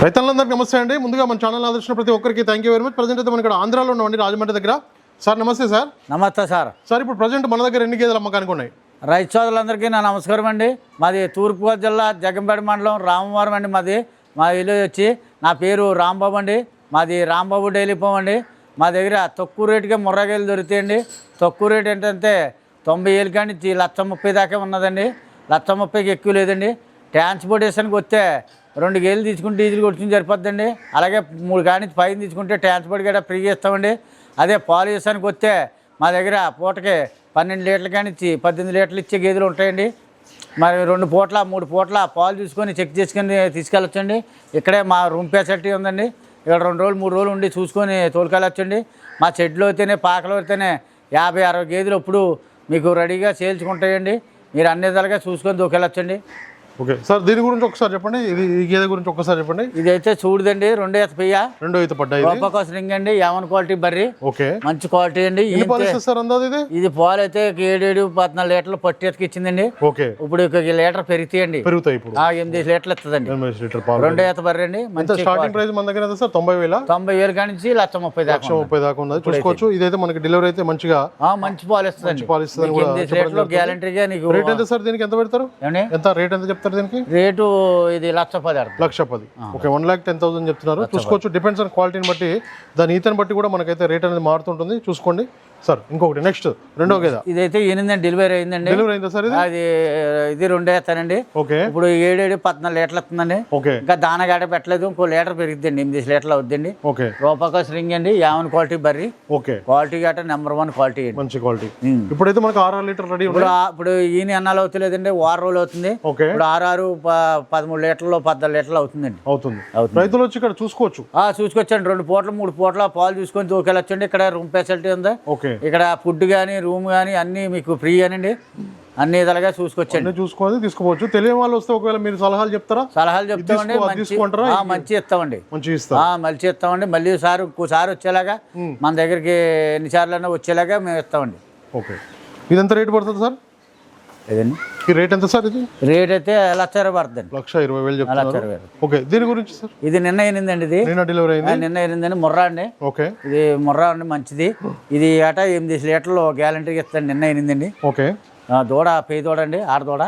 రైతులందరికీ నమస్తే అండి. ముందుగా మన ఛానల్ ఆదర్శించిన ప్రతి ఒక్కరికి thank you very much. Present అయితే మనం ఇక్కడ ఆంధ్రాలో ఉన్నామండి, రాజమండ్రి దగ్గర. సార్ నమస్తే సార్. నమస్తే సార్. సార్ ఇప్పుడు ప్రజెంట్ మన దగ్గర ఎన్ని గేదెలు అమ్మకానికి ఉన్నాయి? రైతు సోదరులందరికీ నా నమస్కారం అండి. మాది తూర్పుగోదావరి జిల్లా జగ్గంపేట మండలం రామవరం అండి. మా ఇల్లు వచ్చి నా పేరు రాంబాబు అండి. మాది రాంబాబు డైలీ ఫామ్ అండి. మా దగ్గర తక్కువ రేటుగా ముర్రాగేలు దొరుకుతాయండి. తక్కువ రేటు ఏంటంటే 90,000 కానీ 1,30,000 దాకా ఉన్నదండి. 1,30,000కి ఎక్కువ లేదండి. ట్రాన్స్పోర్టేషన్కి వస్తే 2 గేలు తీసుకుంటే డీజిల్ కొట్టుకుని సరిపోద్దండి. అలాగే 3 కానీ పైన తీసుకుంటే ట్రాన్స్పోర్ట్ కూడా ఫ్రీగా ఇస్తామండి. అదే పాలు వేసానికి వస్తే మా దగ్గర పూటకి 12 లీటర్లు కానీ 18 లీటర్లు ఇచ్చే గేదెలు ఉంటాయండి. మరి 2 పూట్ల 3 పూట్ల పాలు చూసుకొని చెక్ చేసుకొని తీసుకెళ్ళొచ్చండి. ఇక్కడే మా రూమ్ ఫెసిలిటీ ఉందండి. ఇక్కడ 2 రోజులు 3 రోజులు ఉండి చూసుకొని తోలుకెళ్ళొచ్చండి. మా షెడ్లో అయితేనే పాకలో అయితేనే 50-60 గేదెలు ఇప్పుడు మీకు రెడీగా చేల్చుకుంటాయండి. మీరు అన్ని విధాలుగా చూసుకొని దూకెళ్ళొచ్చండి. ఓకే సార్, దీని గురించి ఒకసారి చెప్పండి. ఈ గేదె గురించి ఒక్కసారి చెప్పండి. ఇదైతే చూడదండి, 2 ఈత పెయ్య, 2 ఈత పడ్డాయి, రూపాకోస రింగ్ అండి. యావన్ క్వాలిటీ బర్రీ. ఓకే, మంచి క్వాలిటీ అండి. ఇది పాలు అయితే 7-14 లీటర్లు పట్టేతకి ఇచ్చిందండి. ఓకే, ఇప్పుడు 1 లీటర్ పెరుగుతాయి. పెరుగుతాయి ఇప్పుడు 8 లీటర్లు ఇస్తుందండి. 2 ఈత బర్రీ అండి. స్టార్టింగ్ ప్రైస్ మన దగ్గర సార్ 90,000 కానీ 1,30,000 దాకా ఉన్నది. చూసుకోవచ్చు. ఇదైతే మనకి డెలివరీ అయితే మంచిగా మంచి పాలు ఇస్తుంది. 8 లీటర్లు గ్యారంటీగా. నీకు రేట్ ఎంత సార్ దీనికి? ఎంత పెడతారు? ఎంత రేట్ ఎంత చెప్తారు దీనికి? రేటు ఇది 1,10,000. ఓకే, 1,10,000 చెప్తున్నారు. చూసుకోవచ్చు. డిపెండ్స్ ఆన్ క్వాలిటీని బట్టి, దాని ఈతని బట్టి కూడా మనకైతే రేట్ అనేది మారుతుంటుంది. చూసుకోండి సార్. ఇంకొకటి నెక్స్ట్ రెండో గేదె ఇదైతే 8 డెలివరీ అయిందండి. డెలివరీ అయిందా సార్? ఇది 2 వేస్తానండి. ఓకే, ఇప్పుడు 7-14 లీటర్లు వస్తుందండి. ఓకే, ఇంకా దానగాడ పెట్టలేదు. ఇంకో లీటర్ పెరుగుద్దండి. 8 లీటర్లు అవుద్దండి. ఓకే, రూపాకోస రింగ్ అండి. యావన్ క్వాలిటీ బర్రీ. ఓకే, క్వాలిటీ గట్ట నెంబర్ 1 క్వాలిటీ అండి. మంచి క్వాలిటీ. ఇప్పుడైతే మనకు 6 లీటర్ రెడీ. ఇప్పుడు ఈయన ఎన్నాళ్ళు అవుతలేదండి, 6 రోజులు అవుతుంది. ఓకే, ఇప్పుడు 13 లీటర్లు 14 లీటర్లు అవుతుందండి. అవుతుంది. రైతులు వచ్చి ఇక్కడ చూసుకోవచ్చు. చూసుకొచ్చండి. 2 పూటలు 3 పూటల పాలు చూసుకొని దూకెళ్ళొచ్చండి. ఇక్కడ రూమ్ ఫెసిలిటీ ఉంది. ఓకే, ఇక్కడ ఫుడ్ కానీ రూమ్ కానీ అన్ని మీకు ఫ్రీ అనండి. అన్ని విధాలుగా చూసుకొచ్చండి. చూసుకొని తీసుకోవచ్చు. తెలియని వాళ్ళు వస్తే ఒకవేళ మీరు సలహాలు చెప్తారా? సలహాలు చెప్తామండి. మంచి ఇస్తామండి. మంచి ఇస్తామండి. మళ్ళీ ఇంకోసారి వచ్చేలాగా మన దగ్గరికి ఎన్నిసార్లు వచ్చేలాగా మేము ఇస్తామండి. ఓకే, ఇదెంత రేటు పడుతుంది సార్? ఏదండి ఈ రేట్ ఎంత సార్? ఇది రేట్ అయితే 1,20,000 పడుతుంది. 1,20,000 చెప్తున్నారు. ఓకే, దీని గురించి సార్? ఇది నిన్న అయినందండి. ఇది నిన్న డెలివరీ అయింది. నిన్న అయినందండి. ముర్రా అండి. ఓకే, ఇది ముర్రా అండి. మంచిది. ఇది 8 లీటర్లు గ్యారంటీగా ఇస్తాను. నిన్న అయినందండి. ఓకే, దూడ పేయి దూడ అండి. ఆడదూడ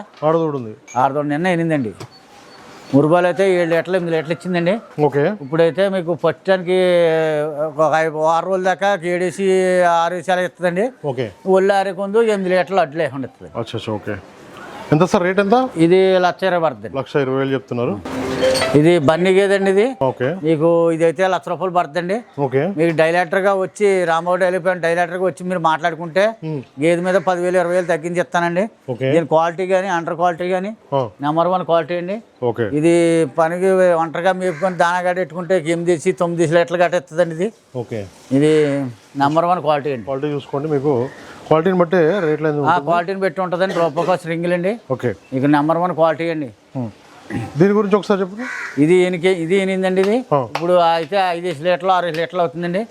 ఉంది. ఆడదూడ నిన్న అయినందండి. మురుబాలు అయితే 7 లీటర్లు 8 లీటర్లు ఇచ్చిందండి. ఓకే, ఇప్పుడైతే మీకు పచ్చడానికి ఒక 6 రోజుల దాకా 7-6 అలా ఇస్తుందండి. ఓకే, ఒళ్ళు ఆరేకొందు 8 లీటర్లు అడ్లు లేకుండా ఇస్తుంది. ఓకే, ఎంత సార్ రేట్ ఎంత? ఇది 1,20,000 పడుతుంది. 1,20,000 చెప్తున్నారు. ఇది బన్నీ గేదండి. ఇది ఓకే, మీకు ఇదైతే 1,00,000 రూపాయలు పడుతుందండి. ఓకే, మీకు డైలాటర్ గా వచ్చి రాంబాబు డైలీ డైలాటర్ గా వచ్చి మీరు మాట్లాడుకుంటే గేదె మీద 10,000-20,000 తగ్గించి ఇస్తానండి. దీని క్వాలిటీ కానీ అండర్ క్వాలిటీ కానీ నెంబర్ 1 క్వాలిటీ అండి. ఇది పనికి ఒంటరిగా మేపుకొని దానాగడ్డ పెట్టుకుంటే 8-9 లీటర్లు గట్ట ఇస్తుందండి. ఇది ఓకే, ఇది నెంబర్ 1 క్వాలిటీ అండి. క్వాలిటీ చూసుకోండి. మీకు క్వాలిటీని బట్టి రేట్లు క్వాలిటీని బట్టి ఉంటుందండి. రూపాకోస రింగులు అండి. ఓకే, ఇక నెంబర్ 1 క్వాలిటీ అండి. దీని గురించి ఒకసారి చెప్పండి. ఇది ఏనిందండి. ఇది ఇప్పుడు అయితే 5 లీటర్లు 6 లీటర్లు అవుతుందండి.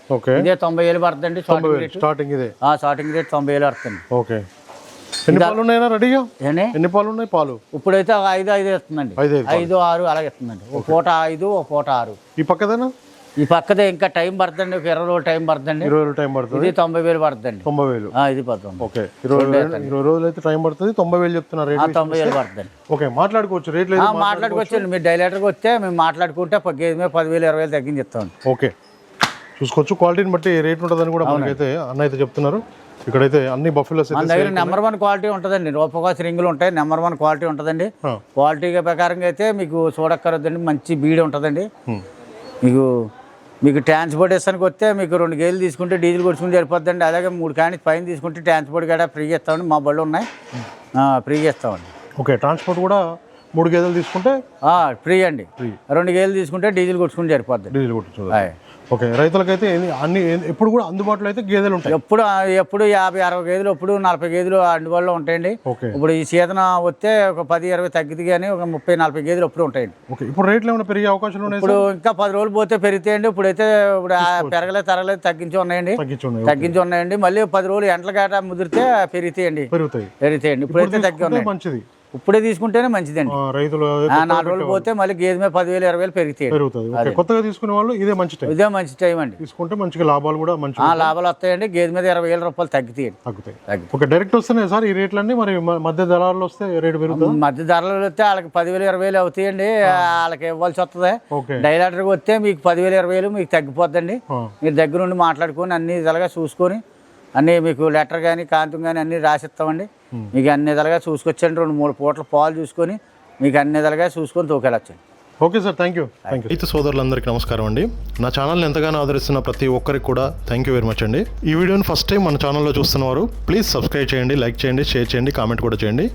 ఇదే 90,000 పడుతుందండి. స్టార్టింగ్ ఇదే స్టార్టింగ్ రేట్ 90,000 పడుతుంది. ఓకే, ఎన్ని పాలు ఉన్నాయా రెడీగా? ఎన్ని పాలు ఉన్నాయి? పాలు ఇప్పుడైతే 5 ఇస్తుందండి. 5-6 అలాగే ఇస్తుందండి. ఒక పూట 5, ఒక పూట 6. ఈ పక్కదేనా? ఈ పక్కదే ఇంకా టైం పడుతుందండి. ఒక 20 రోజులు టైం పడుతుందండి. 20 రోజులు టైం పడుతుంది. ఇది 90,000 పడుతుందండి. 90,000. ఇది పడుతుంది. ఓకే, 20 రోజులు అయితే టైం పడుతుంది. 90,000 చెప్తున్నారు. 90,000 పడుతుంది. ఓకే, మాట్లాడుకోవచ్చు. రేట్లు మాట్లాడుకోవచ్చు. మీరు డైలెక్టర్కి వస్తే మేము మాట్లాడుకుంటే గేదె మీద 10,000-20,000 తగ్గించి ఇస్తామండి. ఓకే, చూసుకోవచ్చు. క్వాలిటీని బట్టి రేట్ ఉంటుందని కూడా మనకైతే అన్న అయితే చెప్తున్నారు. ఇక్కడైతే అన్ని బఫెలోస్ మన దగ్గర నెంబర్ 1 క్వాలిటీ ఉంటుందండి. రూపాకోస రింగులు ఉంటాయి. నెంబర్ 1 క్వాలిటీ ఉంటుందండి. క్వాలిటీ ప్రకారంగా అయితే మీకు చూడక్కర్లేదండి. మంచి బీడ్ ఉంటుందండి. మీకు ట్రాన్స్పోర్టేషన్కి వస్తే మీకు 2 గేలు తీసుకుంటే డీజిల్ కొట్టుకుని సరిపోద్దండి. అలాగే 3 కానీ పైన తీసుకుంటే ట్రాన్స్పోర్ట్ కూడా ఫ్రీగా ఇస్తామండి. మా బళ్ళు ఉన్నాయి, ఫ్రీగా ఇస్తామండి. ఓకే, ట్రాన్స్పోర్ట్ కూడా 3 గేదెలు తీసుకుంటే ఫ్రీ అండి. 2 గేలు తీసుకుంటే డీజిల్ కొట్టుకుని సరిపోద్ది. డీజిల్ కొట్టు. ఓకే, రైతులకైతే అన్ని ఎప్పుడు కూడా అందుబాటులో అయితే గేదెలు ఉంటాయి. ఎప్పుడు 50-60 గేదెలు, ఎప్పుడు 40 గేదెలు అందుబాటులో ఉంటాయండి. ఇప్పుడు ఈ సీజన్ వస్తే ఒక 10-20 తగ్గితే కానీ ఒక 30-40 గేదెలు ఎప్పుడు ఉంటాయండి. ఓకే, ఇప్పుడు రేట్లు ఏమైనా పెరిగే అవకాశాలు ఉన్నాయి? ఇప్పుడు ఇంకా 10 రోజులు పోతే పెరుగుతాయండి. ఇప్పుడైతే పెరగలేదు తరగలేదు తగ్గించి ఉన్నాయండి. మళ్ళీ 10 రోజులు ఎండల గట్ట ముదిరితే పెరుగుతాయండి. ఇప్పుడైతే తగ్గి ఉన్నాయి. మంచిది. ఇప్పుడే తీసుకుంటేనే మంచిదండి. రైతులు 4 రోజులు పోతే మళ్ళీ గేదె మీద 10,000 20,000 పెరుగుతాయి. పెరుగుతుంది. ఓకే, కొత్తగా తీసుకునే వాళ్ళు ఇదే మంచి టైం, ఇదే మంచి టైం అండి. తీసుకుంటే మంచిగా లాభాలు కూడా మంచిగా లాభాలు వస్తాయండి. గేదె మీద 20,000 రూపాయలు తగ్గుతాయి. తగ్గుతాయి. ఓకే, డైరెక్ట్ వస్తున్నాయి సార్ ఈ రేట్లన్నీ, మరి మధ్య దళాలు వస్తే రేటు పెరుగుతుంది. మధ్య ధరలు వస్తే వాళ్ళకి 10,000 20,000 అవుతాయండి, వాళ్ళకి ఇవ్వాల్సి వస్తుంది. ఓకే, డైలాటర్కి వస్తే మీకు 10,000 20,000 మీకు తగ్గిపోద్దండి. మీరు దగ్గర ఉండి మాట్లాడుకొని అన్ని విధాలుగా చూసుకొని అన్నీ మీకు లెటర్ కానీ కాంతం కానీ అన్నీ రాసిస్తామండి. మీకు అన్ని విధాలుగా చూసుకొచ్చండి. 2-3 పూటల పాలు చూసుకొని మీకు అన్ని విధాలుగా చూసుకొని తోకెళ్ళొచ్చండి. Okay sir, thank you. రైతు సోదరులందరికీ నమస్కారం అండి. నా ఛానల్ని ఎంతగానో ఆదరిస్తున్న ప్రతి ఒక్కరికి కూడా థ్యాంక్ యూ వెరీ మచ్ అండి. ఈ వీడియోని ఫస్ట్ టైం మన ఛానల్లో చూస్తున్నవారు ప్లీజ్ సబ్స్క్రైబ్ చేయండి, లైక్ చేయండి, షేర్ చేయండి, కామెంట్ కూడా చేయండి.